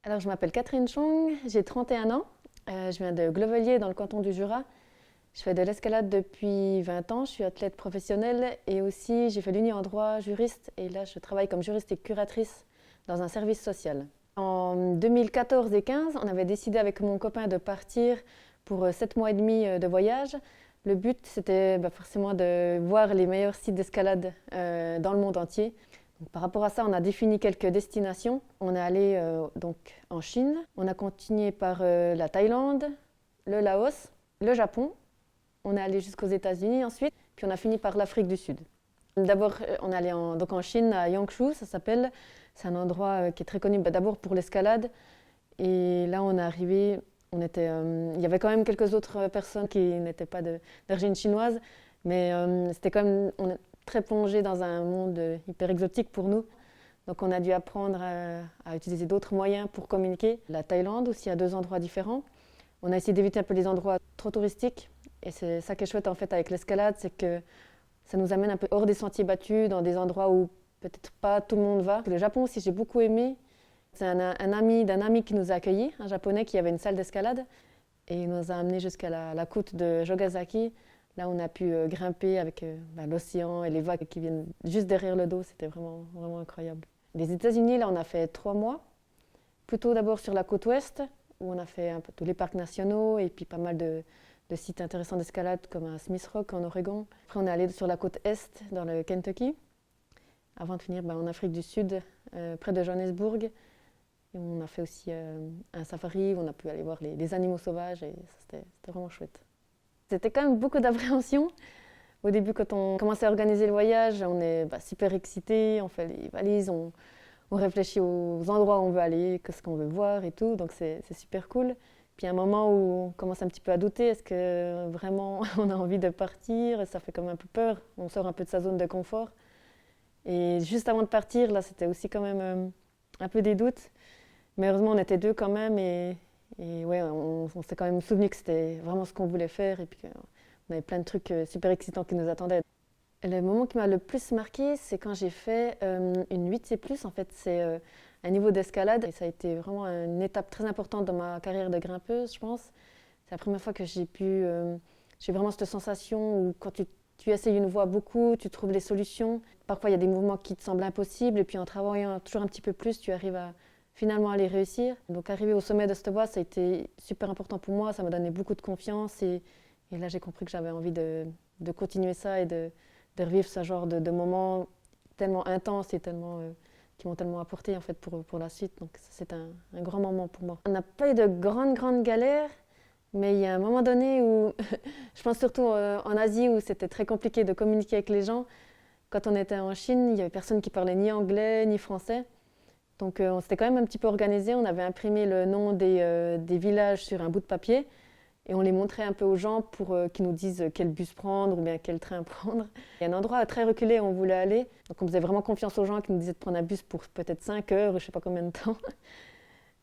Alors, je m'appelle Catherine Chong, j'ai 31 ans. Je viens de Glovelier, dans le canton du Jura. Je fais de l'escalade depuis 20 ans, je suis athlète professionnelle et aussi j'ai fait l'Uni en droit juriste et là je travaille comme juriste et curatrice dans un service social. En 2014 et 2015, on avait décidé avec mon copain de partir pour 7 mois et demi de voyage. Le but c'était forcément de voir les meilleurs sites d'escalade dans le monde entier. Donc, par rapport à ça, on a défini quelques destinations. On est allé donc en Chine, on a continué par la Thaïlande, le Laos, le Japon. On est allé jusqu'aux États-Unis ensuite, puis on a fini par l'Afrique du Sud. D'abord, on est allé donc en Chine, à Yangshu, ça s'appelle. C'est un endroit qui est très connu d'abord pour l'escalade. Et là, on est arrivé, il y avait quand même quelques autres personnes qui n'étaient pas d'origine chinoise, mais c'était quand même, on est très plongé dans un monde hyper exotique pour nous. Donc on a dû apprendre à utiliser d'autres moyens pour communiquer. La Thaïlande aussi, à 2 endroits différents. On a essayé d'éviter un peu les endroits trop touristiques. Et c'est ça qui est chouette en fait avec l'escalade, c'est que ça nous amène un peu hors des sentiers battus, dans des endroits où peut-être pas tout le monde va. Le Japon aussi, j'ai beaucoup aimé. C'est un ami d'un ami qui nous a accueillis, un japonais qui avait une salle d'escalade. Et il nous a amenés jusqu'à la côte de Jogasaki. Là, on a pu grimper avec l'océan et les vagues qui viennent juste derrière le dos. C'était vraiment, vraiment incroyable. Les États-Unis, là, on a fait 3 mois. Plutôt d'abord sur la côte ouest, où on a fait un peu tous les parcs nationaux et puis pas mal de sites intéressants d'escalade comme à Smith Rock en Oregon. Après, on est allé sur la côte est, dans le Kentucky, avant de finir en Afrique du Sud, près de Johannesburg. Et on a fait aussi un safari où on a pu aller voir les animaux sauvages et c'était vraiment chouette. C'était quand même beaucoup d'appréhension. Au début, quand on commençait à organiser le voyage, on est super excités, on fait les valises, on réfléchit aux endroits où on veut aller, qu'est-ce qu'on veut voir et tout, donc c'est super cool. Puis il y a un moment où on commence un petit peu à douter, est-ce que vraiment on a envie de partir? Ça fait comme un peu peur, on sort un peu de sa zone de confort. Et juste avant de partir, là, c'était aussi quand même un peu des doutes. Mais heureusement, on était deux quand même et ouais, on s'est quand même souvenu que c'était vraiment ce qu'on voulait faire et puis qu'on avait plein de trucs super excitants qui nous attendaient. Le moment qui m'a le plus marqué, c'est quand j'ai fait une 8C+. En fait, c'est un niveau d'escalade et ça a été vraiment une étape très importante dans ma carrière de grimpeuse, je pense. C'est la première fois que j'ai vraiment cette sensation où quand tu essayes une voie beaucoup, tu trouves les solutions. Parfois, il y a des mouvements qui te semblent impossibles et puis en travaillant toujours un petit peu plus, tu arrives à finalement à les réussir. Donc arriver au sommet de cette voie, ça a été super important pour moi, ça m'a donné beaucoup de confiance et là j'ai compris que j'avais envie de continuer ça et de revivre ce genre de moments tellement intenses et qui m'ont tellement apporté en fait pour la suite. Donc c'est un grand moment pour moi. On n'a pas eu de grandes galères, mais il y a un moment donné où, je pense surtout en Asie, où c'était très compliqué de communiquer avec les gens. Quand on était en Chine, il n'y avait personne qui parlait ni anglais ni français. Donc on s'était quand même un petit peu organisé, on avait imprimé le nom des villages sur un bout de papier et on les montrait un peu aux gens pour qu'ils nous disent quel bus prendre ou bien quel train prendre. Il y a un endroit très reculé où on voulait aller, donc on faisait vraiment confiance aux gens qui nous disaient de prendre un bus pour peut-être 5 heures, je ne sais pas combien de temps.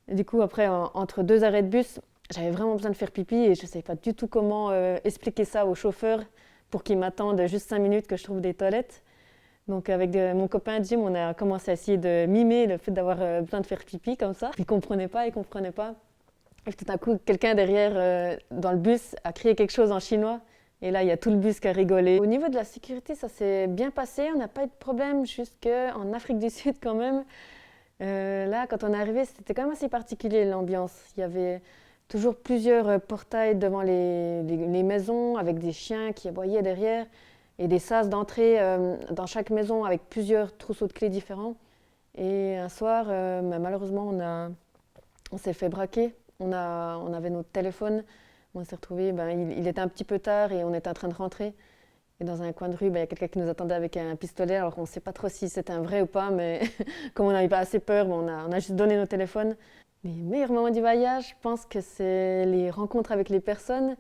Et du coup après, entre 2 arrêts de bus, j'avais vraiment besoin de faire pipi et je ne savais pas du tout comment expliquer ça au chauffeur pour qu'il m'attende juste 5 minutes que je trouve des toilettes. Donc avec mon copain Jim, on a commencé à essayer de mimer le fait d'avoir besoin de faire pipi comme ça. Il comprenait pas. Et tout d'un coup, quelqu'un derrière dans le bus a crié quelque chose en chinois. Et là, il y a tout le bus qui a rigolé. Au niveau de la sécurité, ça s'est bien passé. On n'a pas eu de problème jusqu'en Afrique du Sud quand même. Là, quand on est arrivé, c'était quand même assez particulier l'ambiance. Il y avait toujours plusieurs portails devant les maisons avec des chiens qui aboyaient derrière et des sas d'entrée dans chaque maison avec plusieurs trousseaux de clés différents. Et un soir, malheureusement, on s'est fait braquer. On avait notre téléphone. On s'est retrouvés, il était un petit peu tard et on était en train de rentrer. Et dans un coin de rue, il y a quelqu'un qui nous attendait avec un pistolet. Alors on ne sait pas trop si c'était un vrai ou pas, mais comme on n'avait pas assez peur, on a juste donné nos téléphones. Les meilleurs moments du voyage, je pense que c'est les rencontres avec les personnes,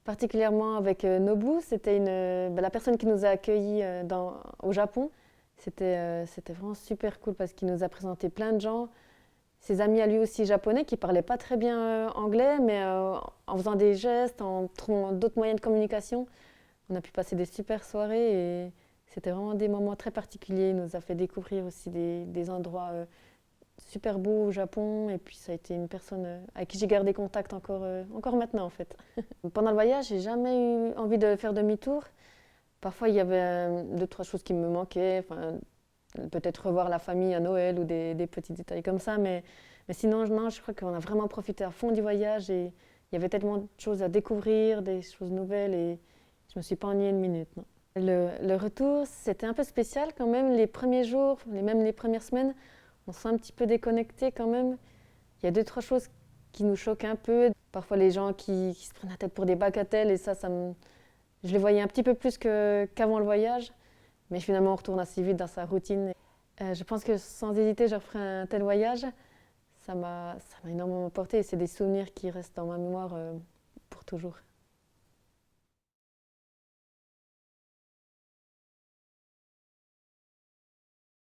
particulièrement avec Nobu. C'était la personne qui nous a accueillis au Japon. C'était vraiment super cool parce qu'il nous a présenté plein de gens. Ses amis à lui aussi japonais qui ne parlaient pas très bien anglais, mais en faisant des gestes, en trouvant d'autres moyens de communication, on a pu passer des super soirées et c'était vraiment des moments très particuliers. Il nous a fait découvrir aussi des endroits super beau au Japon et puis ça a été une personne avec qui j'ai gardé contact encore maintenant en fait. Pendant le voyage, j'ai jamais eu envie de faire demi-tour. Parfois, il y avait deux, trois choses qui me manquaient, enfin, peut-être revoir la famille à Noël ou des petits détails comme ça, mais sinon, non, je crois qu'on a vraiment profité à fond du voyage et il y avait tellement de choses à découvrir, des choses nouvelles et je me suis pas ennuyée une minute, non. Le retour, c'était un peu spécial quand même. Les premiers jours, même les premières semaines, on se sent un petit peu déconnecté quand même. Il y a deux, trois choses qui nous choquent un peu. Parfois, les gens qui se prennent la tête pour des bagatelles et je les voyais un petit peu plus qu'avant le voyage. Mais finalement, on retourne assez vite dans sa routine. Je pense que sans hésiter, je referai un tel voyage. Ça m'a énormément apporté et c'est des souvenirs qui restent dans ma mémoire pour toujours.